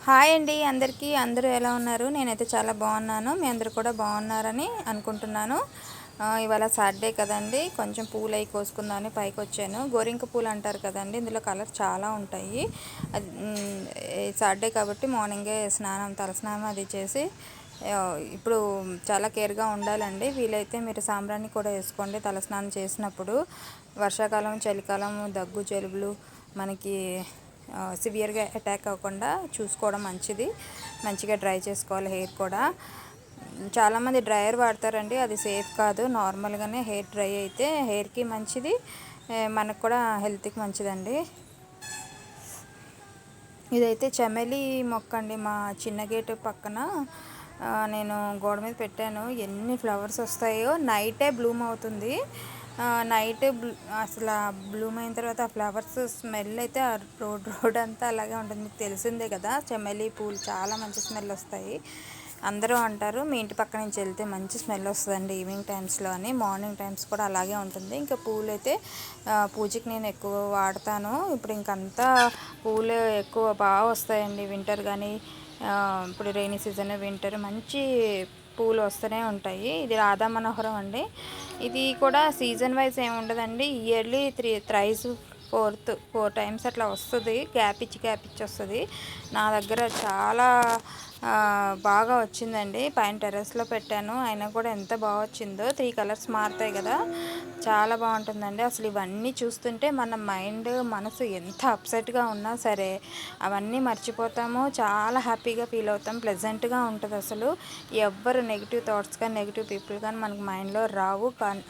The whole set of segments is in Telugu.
హాయ్ అండి అందరికీ. అందరూ ఎలా ఉన్నారు? నేనైతే చాలా బాగున్నాను. మీ అందరూ కూడా బాగున్నారని అనుకుంటున్నాను. ఇవాళ సాటర్డే కదండి, కొంచెం పూలు అవి కోసుకుందామని పైకి వచ్చాను. గోరింక పూలు అంటారు కదండి, ఇందులో కలర్ చాలా ఉంటాయి. సాటర్డే కాబట్టి మార్నింగే తలస్నానం అది చేసి ఇప్పుడు చాలా కేర్గా ఉండాలండి. వీలైతే మీరు సాంబ్రాణి కూడా వేసుకోండి తలస్నానం చేసినప్పుడు. వర్షాకాలం, చలికాలం దగ్గు జలుబులు మనకి సివియర్గా అటాక్ అవ్వకుండా చూసుకోవడం మంచిది. మంచిగా డ్రై చేసుకోవాలి హెయిర్ కూడా. చాలామంది డ్రైయర్ వాడతారండి, అది సేఫ్ కాదు. నార్మల్గానే హెయిర్ డ్రై అయితే హెయిర్కి మంచిది, మనకు కూడా హెల్త్కి మంచిదండి. ఇదైతే చమెలి మొక్క అండి. మా చిన్న గేటు పక్కన నేను గోడ మీద పెట్టాను. ఎన్ని ఫ్లవర్స్ వస్తాయో. నైటే బ్లూమ్ అవుతుంది. నైట్ అసలు బ్లూమ్ అయిన తర్వాత ఆ ఫ్లవర్స్ స్మెల్ అయితే ఆ రోడ్ అంతా అలాగే ఉంటుంది. మీకు తెలిసిందే కదా, చమెలి పూలు చాలా మంచి స్మెల్ వస్తాయి. అందరూ అంటారు మీ ఇంటి పక్క నుంచి వెళ్తే మంచి స్మెల్ వస్తుందండి ఈవినింగ్ టైమ్స్లో అని. మార్నింగ్ టైమ్స్ కూడా అలాగే ఉంటుంది. ఇంకా పూలు అయితే పూజకి నేను ఎక్కువ వాడతాను. ఇప్పుడు ఇంకంతా పూలు ఎక్కువ బాగా వస్తాయండి. వింటర్ కానీ ఇప్పుడు రైనీ సీజన్, వింటర్ మంచి పూలు వస్తూనే ఉంటాయి. ఇది రాధా మనోహరం అండి. ఇది కూడా సీజన్ వైజ్ ఏమి ఉండదండి. ఇయర్లీ ఫోర్ టైమ్స్ అట్లా వస్తుంది. గ్యాప్ ఇచ్చి వస్తుంది. నా దగ్గర చాలా బాగా వచ్చిందండి. పైన టెర్రస్లో పెట్టాను, అయినా కూడా ఎంత బాగా వచ్చిందో. 3 కలర్స్ మారుతాయి కదా, చాలా బాగుంటుందండి. అసలు ఇవన్నీ చూస్తుంటే మన మనసు ఎంత అప్సెట్గా ఉన్నా సరే అవన్నీ మర్చిపోతాము. చాలా హ్యాపీగా ఫీల్ అవుతాం, ప్లెజెంట్గా ఉంటుంది. అసలు ఎవ్వరు నెగిటివ్ థాట్స్ కానీ నెగిటివ్ పీపుల్ కానీ మనకు మైండ్లో రావు.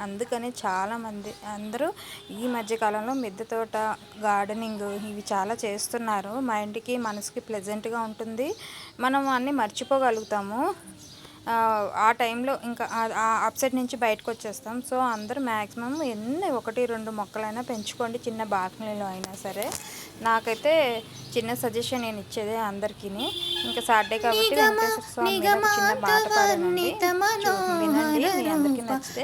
అందుకని చాలామంది అందరూ ఈ మధ్యకాలంలో మిద్దె తోట, గార్డెనింగ్ ఇవి చాలా చేస్తున్నారు. మైండ్కి మనసుకి ప్లెజెంట్గా ఉంటుంది. మనం అన్నీ మర్చిపోగలుగుతాము. ఆ టైంలో ఇంకా ఆ అప్సెట్ నుంచి బయటకు వచ్చేస్తాం. సో అందరూ మ్యాక్సిమం 1-2 మొక్కలైనా పెంచుకోండి, చిన్న బాల్కనీలో అయినా సరే. నాకైతే చిన్న సజెషన్ నేను ఇచ్చేదే అందరికీ. ఇంకా సాటర్డే కాబట్టి వెంకటేశ్వర స్వామి మీద ఒక చిన్న పాట పాడానండి, వినండి. మీ అందరికీ నచ్చితే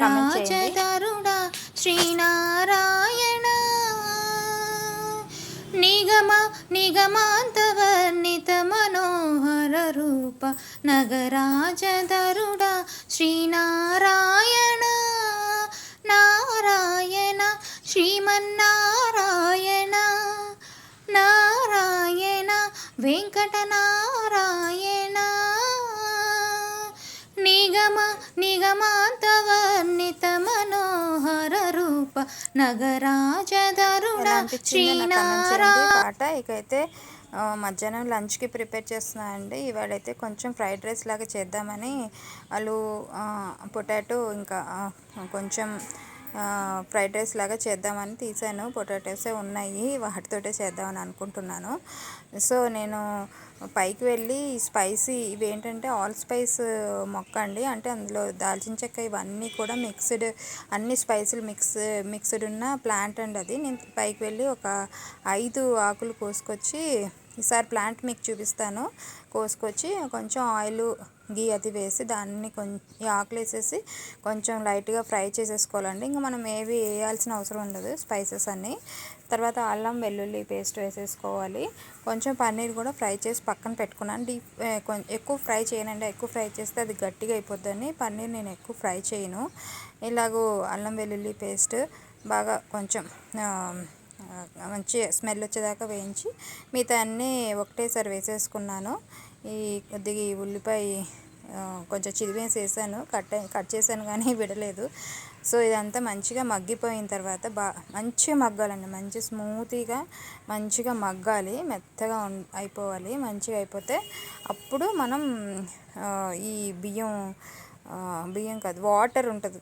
కామెంట్ చేయండి. శ్రీనారాయణ నిగమాంతవర్ణిత మనోహర రూప నగరాజధరుడ శ్రీనారాయణ నారాయణ శ్రీమన్నారాయణ నారాయణ వెంకటనారాయణ నిగమాంతవర్ణిత మనోహర రూప నగరాజధరుడ శ్రీనారాయణ పాట. ఇకైతే మధ్యాహ్నం లంచ్కి ప్రిపేర్ చేస్తున్నానండి. ఇవాళైతే కొంచెం ఫ్రైడ్ రైస్ లాగా చేద్దామని ఆలు, పొటాటో, ఇంకా కొంచెం ఫ్రైడ్ రైస్ లాగా చేద్దామని తీసాను. పొటాటోసే ఉన్నాయి, వాటితోటే చేద్దామని అనుకుంటున్నాను. సో నేను పైకి వెళ్ళి స్పైసీ ఇవేంటంటే ఆల్ స్పైస్ మొక్క అండి. అంటే అందులో దాల్చిన చెక్క ఇవన్నీ కూడా అన్ని స్పైసులు మిక్స్డ్ ఉన్న ప్లాంట్ అండి అది. నేను పైకి వెళ్ళి ఒక 5 ఆకులు కోసుకొచ్చి, ఈసారి ప్లాంట్ మీకు చూపిస్తాను. కోసుకొచ్చి కొంచెం ఆయిల్, గీ అది వేసి దాన్ని ఈ ఆకులు వేసేసి కొంచెం లైట్గా ఫ్రై చేసేసుకోవాలండి. ఇంకా మనం ఏవి వేయాల్సిన అవసరం ఉండదు, స్పైసెస్ అన్నీ. తర్వాత అల్లం వెల్లుల్లి పేస్ట్ వేసేసుకోవాలి. కొంచెం పన్నీర్ కూడా ఫ్రై చేసి పక్కన పెట్టుకున్నాను. ఎక్కువ ఫ్రై చేయనండి, ఎక్కువ ఫ్రై చేస్తే అది గట్టిగా అయిపోద్దని పన్నీర్ నేను ఎక్కువ ఫ్రై చేయను. ఇలాగూ అల్లం వెల్లుల్లి పేస్ట్ బాగా కొంచెం మంచి స్మెల్ వచ్చేదాకా వేయించి మిగతా అన్నీ ఒకటేసారి వేసేసుకున్నాను. కొద్దిగా ఉల్లిపాయ కొంచెం చిదివేసి వేసాను, కట్ చేశాను కానీ విడలేదు. సో ఇదంతా మంచిగా మగ్గిపోయిన తర్వాత మంచిగా మగ్గాలండి, మంచి స్మూతీగా మంచిగా మగ్గాలి, మెత్తగా అయిపోవాలి. మంచిగా అయిపోతే అప్పుడు మనం ఈ బియ్యం కాదు, వాటర్ ఉంటుంది,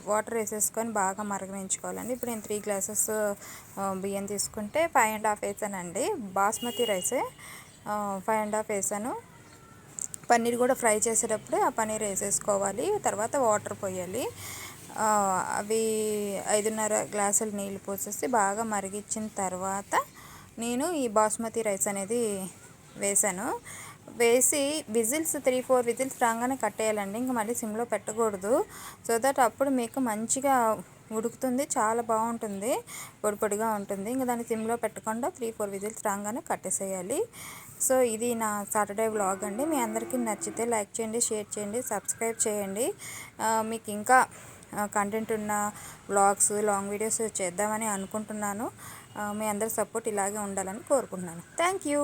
వాటర్ వేసేసుకొని బాగా మరగనించుకోవాలండి. ఇప్పుడు నేను 3 గ్లాసెస్ బియ్యం తీసుకుంటే 5.5 వేసానండి. బాస్మతి రైసే 5.5 వేసాను. పన్నీర్ కూడా ఫ్రై చేసేటప్పుడే ఆ పన్నీర్ వేసేసుకోవాలి. తర్వాత వాటర్ పోయాలి. అవి 5.5 గ్లాసులు నీళ్ళు పోసేసి బాగా మరిగించిన తర్వాత నేను ఈ బాస్మతి రైస్ అనేది వేసాను. వేసి 3-4 విజిల్స్ రాగానే కట్టేయాలండి. ఇంకా మళ్ళీ సిమ్లో పెట్టకూడదు. సో దట్ అప్పుడు మీకు మంచిగా ఉడుకుతుంది, చాలా బాగుంటుంది, పొడి పొడిగా ఉంటుంది. ఇంకా దాన్ని సిమ్లో పెట్టకుండా 3-4 విజిల్స్ రాగానే కట్టేసేయాలి. సో ఇది నా సాటర్డే వ్లాగ్ అండి. మీ అందరికీ నచ్చితే లైక్ చేయండి, షేర్ చేయండి, సబ్స్క్రైబ్ చేయండి. మీకు ఇంకా కంటెంట్ ఉన్న వ్లాగ్స్, లాంగ్ వీడియోస్ చేద్దామని అనుకుంటున్నాను. మీ అందరి సపోర్ట్ ఇలాగే ఉండాలని కోరుకుంటున్నాను. Thank you.